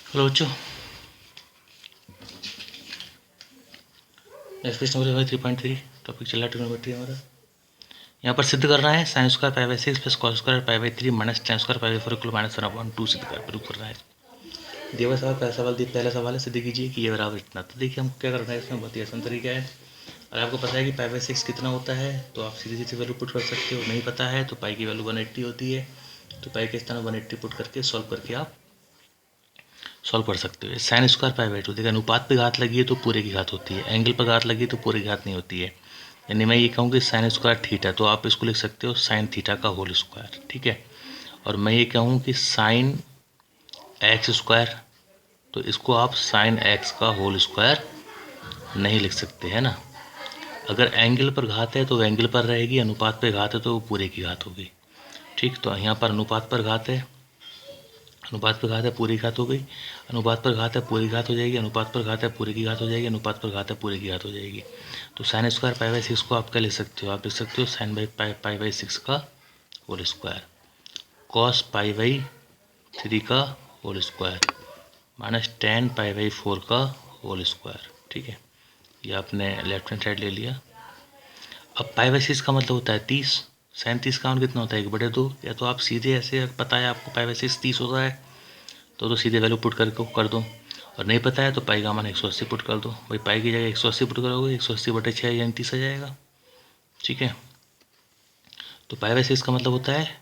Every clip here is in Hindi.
हेलो बच्चों, नेक्स्ट क्वेश्चन नंबर 3.3 टॉपिक चल रहा है ट्रिग्नोमेट्री हमारा। यहाँ पर सिद्ध करना है sine square pi by 6 plus cos square pi by 3 minus ten square pi by 4 equal minus 1/2 सिद्ध कर प्रूव करना है। दिया हुआ सवाल पहला सवाल है सिद्ध कीजिए कि ये बराबर इतना। तो देखिए हमको क्या करना है, इसमें बहुत ही आसान तरीका है। और आपको पता है कि पाई बाई 6 कितना होता है, तो आप सीधी सीधी वैल्यू पुट कर सकते हो। नहीं पता है तो पाई की वैल्यू 180 होती है, तो पाई के स्थान 180 पुट करके सॉल्व करके आप सॉल्व कर सकते हो। साइन स्क्वायर पाई बाई 2, देखिए अनुपात पे घात लगी है तो पूरे की घात होती है, एंगल पर घात लगी है तो पूरे की घात नहीं होती है। यानी मैं ये कहूँ कि साइन स्क्वायर थीटा, तो आप इसको लिख सकते हो साइन थीटा का होल स्क्वायर, ठीक है। और मैं ये कहूँ कि साइन एक्स स्क्वायर, तो इसको आप साइन एक्स का होल स्क्वायर नहीं लिख सकते, है ना। अगर एंगल पर घात है तो एंगल पर रहेगी, अनुपात पर घात है तो वो पूरे की घात होगी, ठीक। तो यहाँ पर अनुपात पर घात है, अनुपात पर घात है पूरी घात हो गई, अनुपात पर घात है पूरी घात हो जाएगी, अनुपात पर घात है पूरे की घात हो जाएगी, अनुपात पर घात है पूरे की घात हो जाएगी। तो साइन स्क्वायर पाई बाई 6 को आप क्या लिख सकते हो, आप लिख सकते हो साइन बाई पाई बाई 6 का whole square, cos pi by 3 का whole square, minus ten pi by 4 का होल स्क्वायर, ठीक है। ये आपने लेफ्ट हैंड साइड ले लिया। अब पाई बाई 6 का मतलब होता है 30, साइन 30 का मान कितना होता है 1/2। या तो आप सीधे ऐसे पता है आपको पाई बाई 6 30 होता है, तो सीधे वैल्यू पुट करके कर दो। और नहीं पता है तो पाई का मान 180 पुट कर दो। भाई पाई की जगह 180 पुट करोगे, 180/6 यानी 30 आ जाएगा, ठीक है। तो पाई बाई 6 का मतलब होता है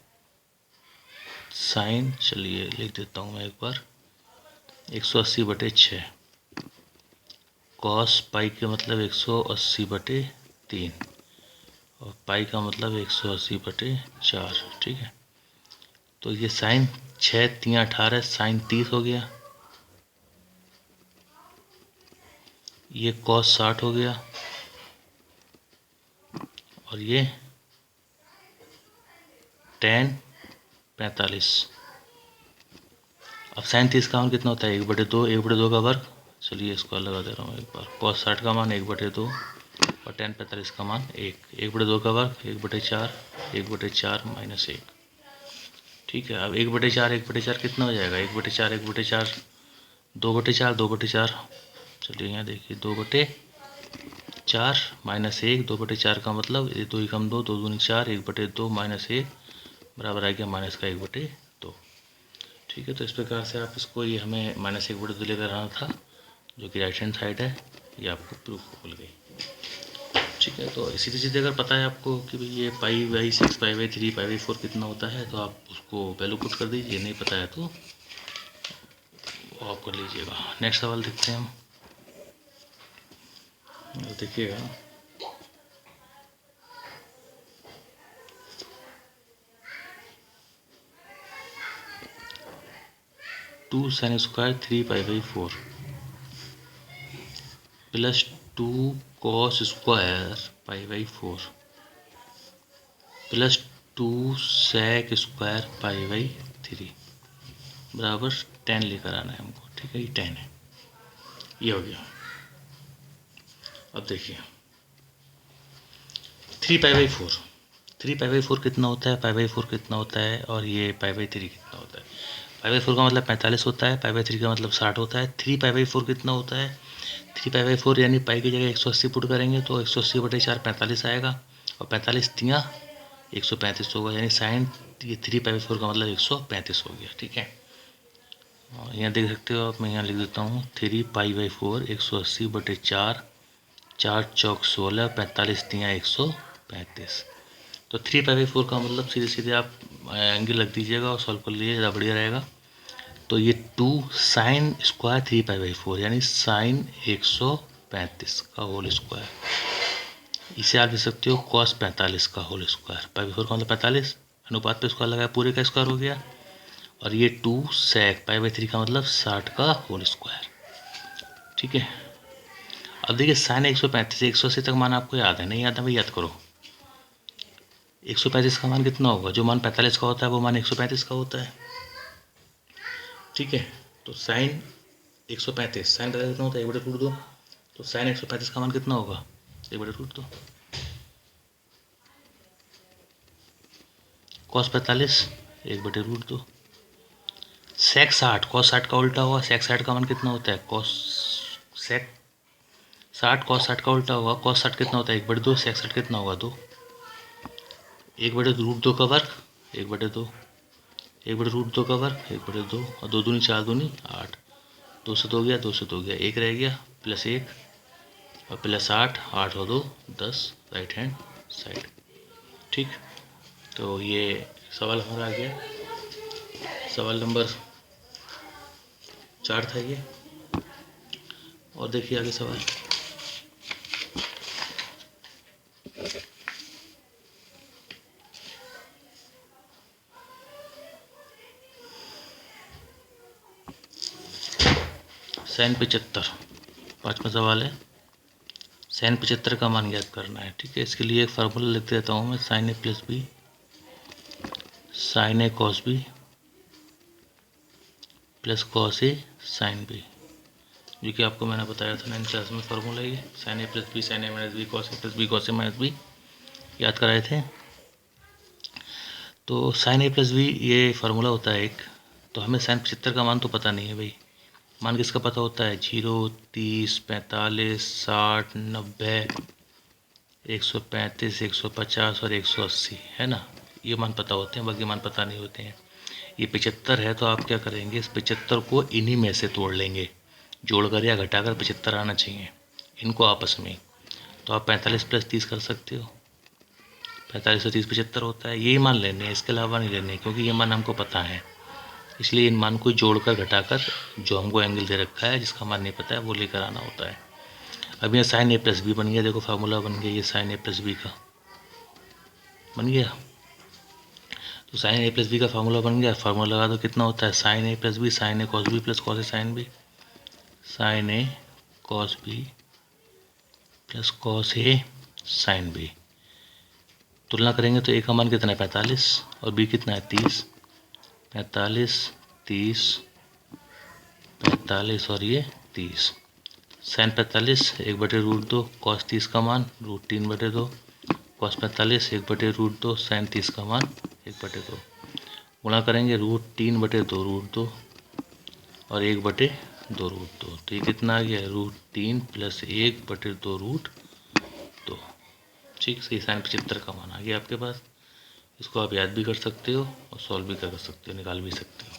साइन, चलिए लिख देता हूँ मैं एक बार, 180/6, कॉस पाई के मतलब 180/3, और पाई का मतलब 180/4, ठीक है। तो ये साइन 6 3 18 साइन 30 हो गया, ये कॉस 60 हो गया, और ये टेन 45। अब साइन 30 का मान कितना होता है 1/2, 1/2 का वर्ग, चलिए इसको लगा दे रहा हूँ एक बार, कॉस 60 का मान 1/2 और टेन 45 का मान 1/2 का वर्ग 1/4, 1/4 माइनस 1, ठीक है। अब 1/4 1/4 कितना हो जाएगा, 1/4 1/4 2/4 2/4, चलिए यहाँ देखिए 2/4 माइनस 1, 2/4 का मतलब 2 ही कम 2, 2 दूनी 4, 1/2 माइनस 1 बराबर आ गया माइनस का 1/2, ठीक है। तो इस प्रकार से आप इसको, ये हमें माइनस 1/2 लेकर आना था, जो कि राइट हैंड साइड है, ये आपको प्रूफ खुल गई, ठीक है। तो इसी चीज़ अगर पता है आपको कि भाई ये पाई by 6 pi by 3 pi by 4 कितना होता है, तो आप उसको वैल्यू पुट कर दीजिए, नहीं पता है तो वो आप कर लीजिएगा। नेक्स्ट सवाल देखते हैं हम, देखिएगा। Two sine square 3 pi by 4 plus 2 cos square pi by 4 plus 2 sec square pi by 3 बराबर 10 लेकर आना है हमको, ठीक है। ये 10 है, ये हो गया। अब देखिए 3 पाई बाई 4, 3 पाई बाई 4 कितना होता है, पाई बाई 4 कितना होता है, और ये पाई बाई 3 कितना होता है। पाई बाई 4 का मतलब 45 होता है, पाई बाई 3 का मतलब 60 होता है। 3 पाई बाई 4 कितना होता है, 3 पाई बाई 4 यानी पाई की जगह 180 पुट करेंगे तो 180/4 45 आएगा, और 45 तियाँ 135 होगा, यानी साइन ये 3 पाई बाई 4 का मतलब 135 हो गया, ठीक है। यहाँ देख सकते हो आप, मैं यहाँ लिख देता हूँ 3 पाई बाई 4 180/4, 4 चौक 16, 45 तियाँ 135। तो 3 पाई बाई 4 का मतलब सीधे सीधे आप एंगल रख दीजिएगा और सॉल्व कर लीजिए, ज़्यादा बढ़िया रहेगा। तो ये 2 साइन स्क्वायर 3 पाई बाई 4 यानी साइन 135 का होल स्क्वायर, इसे आप लिख सकते हो कॉस 45 का होल स्क्वायर। पाई बाई 4 का मतलब 45, अनुपात पे स्क्वायर लगाया पूरे का स्क्वायर हो गया, और ये 2 सेक पाई बाई 3 का मतलब 60 का होल स्क्वायर, ठीक है। अब देखिए साइन 135 180 तक मान आपको याद है, नहीं याद है भाई याद करो। 135 का मान कितना होगा, जो मान 45 का होता है वो मान 135 का होता है, ठीक है। तो साइन 135, साइन पता कितना होता है 1/2, तो साइन 135 का मान कितना होगा 1/2, कॉस 45 1/2, सेक 60 कॉस 60 का उल्टा हुआ, सेक 60 का मान कितना होता है, सेक 60 कॉस 60 का उल्टा हुआ, कॉस 60 कितना होता है 1/2, सेक 60 कितना होगा 2, 1/√2 का वर्ग, 1/2, 1/√2 का वर्ग, 1/2 और 2 दूनी 4 दूनी 8, 2 से 2 गया, 2 से 2 गया, 1 रह गया, प्लस 1 और प्लस 8, 8 और 2 10 राइट हैंड साइड। ठीक, तो ये सवाल हमारा आ गया, सवाल नंबर 4 था ये। और देखिए आगे सवाल, sin 75, 5वां सवाल है, sin 75 का मान ज्ञात करना है। ठीक है, इसके लिए एक फार्मूला लिख देता हूँ मैं, sin a plus B sin a cos b plus cos a sin b, जो कि आपको मैंने बताया था 9th क्लास में फार्मूला ये, sin a plus B sin a minus B cos a plus B cos a minus B याद कराए थे। तो sin a प्लस बी ये फार्मूला होता है एक, तो हमें sin 75 का मान तो पता नहीं है भाई, मान किसका पता होता है 0, 30, 45, 60, 90, 135, 150 और 180 है ना, ये मान पता होते हैं, बाकी मान पता नहीं होते हैं। ये 75 है तो आप क्या करेंगे, इस 75 को इन्हीं में से तोड़ लेंगे, जोड़कर या घटाकर 75 आना चाहिए इनको आपस में, तो आप 45 प्लस 30 कर सकते हो, 45 और 30 75 होता है, यही मान लेने हैं, इसके अलावा नहीं लेने, क्योंकि ये मान हमको पता है, इसलिए इन मान को जोड़कर घटाकर जो हमको एंगल दे रखा है जिसका मान नहीं पता है वो लेकर आना होता है। अब ये sin a प्लस बी बन गया, देखो फार्मूला बन गया ये sin a प्लस बी का बन गया, तो sin a प्लस बी का फार्मूला बन गया, फार्मूला लगा दो कितना होता है sin a plus B sin a cos b plus cos a sin b, sin a cos b plus cos a sin b, तुलना करेंगे तो a का मान कितना है 45 और b कितना है 30, 45, 30, 45 और ये 30, sin 45 1/√2 cos 30 का मान √3/2, cos 45 1/√2 sin 30 का मान 1/2, गुणा करेंगे √3/2 और 1/2 तो ये कितना आ गया √3 प्लस 1/2 ठीक, सही sin 75 का मान आ गया आपके पास, इसको आप याद भी कर सकते हो और सॉल्व भी कर सकते हो, निकाल भी सकते हो।